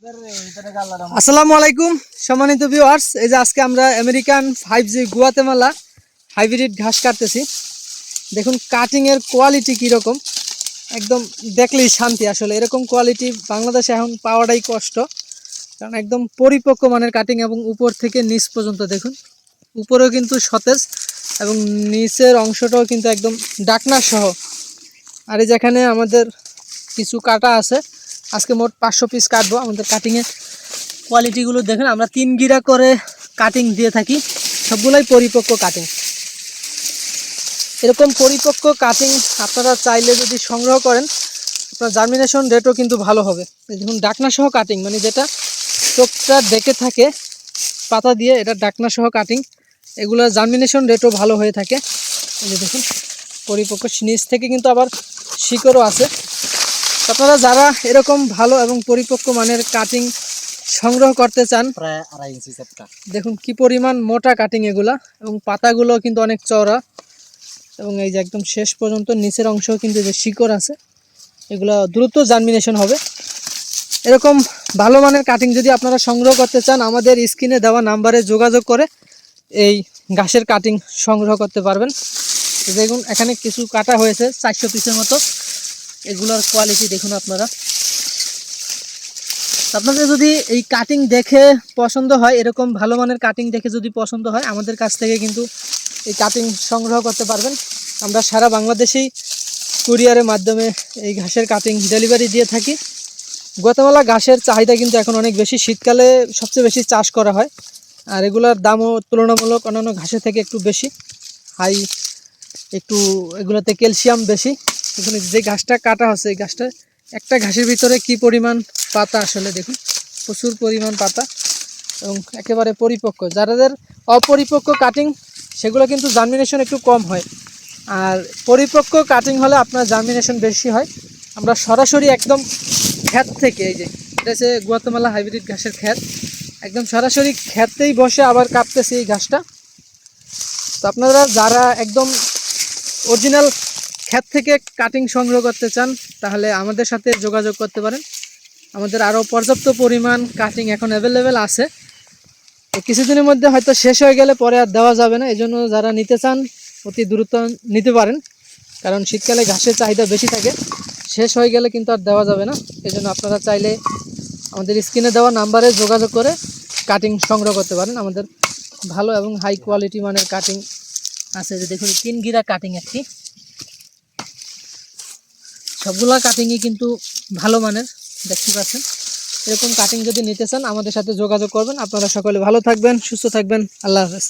আসসালামু আলাইকুম সম্মানিত ভিউয়ার্স, এই যে আজকে আমরা আমেরিকান 5G গুয়াতেমালা হাইব্রিড ঘাস কাটতেছি। দেখুন কাটিং এর কোয়ালিটি কি রকম, একদম দেখলেই শান্তি। আসলে এরকম কোয়ালিটি বাংলাদেশে এখন পাওয়াটাই কষ্ট, কারণ একদম পরিপক্ক মানের কাটিং এবং উপর থেকে নিচ পর্যন্ত দেখুন, উপরেও কিন্তু সতেজ এবং নিচের অংশটাও কিন্তু একদম ডাকনা সহ। আর এই যেখানে আমাদের কিছু কাটা আছে, আজকে মোট 500 পিস কাটবো। আমাদের কাটিংয়ের কোয়ালিটিগুলো দেখেন, আমরা 3 গিরা করে কাটিং দিয়ে থাকি, সবগুলাই পরিপক্ক কাটিং। এরকম পরিপক্ক কাটিং আপনারা চাইলে যদি সংগ্রহ করেন, আপনার জার্মিনেশন রেটও কিন্তু ভালো হবে। দেখুন ডাকনা সহ কাটিং, মানে যেটা চোখটা ডেকে থাকে পাতা দিয়ে, এটা ডাকনা সহ কাটিং, এগুলোর জার্মিনেশন রেটও ভালো হয়ে থাকে। এই যে দেখুন পরিপক্ক, নিচ থেকে কিন্তু আবার শিকড়ও আছে। আপনারা যারা এরকম ভালো এবং পরিপক্ক মানের কাটিং সংগ্রহ করতে চান, প্রায় 2.5 ইঞ্চি চাপটা দেখুন কি পরিমাণ মোটা কাটিং এগুলা, এবং পাতাগুলো কিন্তু অনেক চওড়া, এবং এই যে একদম শেষ পর্যন্ত নিচের অংশ কিন্তু যে শিকড় আছে, এগুলো দ্রুত জার্মিনেশন হবে। এরকম ভালো মানের কাটিং যদি আপনারা সংগ্রহ করতে চান, আমাদের স্ক্রিনে দেওয়া নাম্বারে যোগাযোগ করে এই ঘাসের কাটিং সংগ্রহ করতে পারবেন। দেখুন এখানে কিছু কাটা হয়েছে 400 পিসের মতো, এগুলোর কোয়ালিটি দেখুন আপনারা। আপনাদের যদি এই কাটিং দেখে পছন্দ হয়, এরকম ভালো মানের কাটিং দেখে যদি পছন্দ হয়, আমাদের কাছ থেকে কিন্তু এই কাটিং সংগ্রহ করতে পারবেন। আমরা সারা বাংলাদেশেই কুরিয়ারের মাধ্যমে এই ঘাসের কাটিং ডেলিভারি দিয়ে থাকি। গুয়াতেমালা ঘাসের চাহিদা কিন্তু এখন অনেক বেশি, শীতকালে সবচেয়ে বেশি চাষ করা হয়, আর এগুলোর দামও তুলনামূলক অন্যান্য ঘাসের থেকে একটু বেশি হাই, একটু এগুলোতে ক্যালসিয়াম বেশি। এখানে যে ঘাসটা কাটা হচ্ছে, এই ঘাসটা একটা ঘাসের ভিতরে কি পরিমাণ পাতা, আসলে দেখুন প্রচুর পরিমাণ পাতা এবং একেবারে পরিপক্ক। যাদের অপরিপক্ক কাটিং, সেগুলো কিন্তু জার্মিনেশন একটু কম হয়, আর পরিপক্ক কাটিং হলে আপনার জার্মিনেশন বেশি হয়। আমরা সরাসরি একদম ক্ষেত থেকে, এই যে এটা হচ্ছে গুয়াতেমালা হাইব্রিড ঘাসের ক্ষেত, একদম সরাসরি ক্ষেতেই বসে আবার কাটতেছি এই ঘাসটা। তো আপনারা যারা একদম অরিজিনাল ক্ষেত থেকে কাটিং সংগ্রহ করতে চান, তাহলে আমাদের সাথে যোগাযোগ করতে পারেন। আমাদের আরও পর্যাপ্ত পরিমাণ কাটিং এখন অ্যাভেলেবেল আছে। তো কিছুদিনের মধ্যে হয়তো শেষ হয়ে গেলে পরে আর দেওয়া যাবে না, এই জন্য যারা নিতে চান অতি দ্রুত নিতে পারেন, কারণ শীতকালে ঘাসের চাহিদা বেশি থাকে, শেষ হয়ে গেলে কিন্তু আর দেওয়া যাবে না। এই জন্য আপনারা চাইলে আমাদের স্ক্রিনে দেওয়া নাম্বারে যোগাযোগ করে কাটিং সংগ্রহ করতে পারেন। আমাদের ভালো এবং হাই কোয়ালিটি মানের কাটিং আছে। যে দেখুন 3 গিরা কাটিং একটি, সবগুলা কাটিংই কিন্তু ভালো মানের, দেখতে পাচ্ছেন। এরকম কাটিং যদি নিতে চান আমাদের সাথে যোগাযোগ করবেন। আপনারা সকলে ভালো থাকবেন, সুস্থ থাকবেন। আল্লাহ হাফেজ।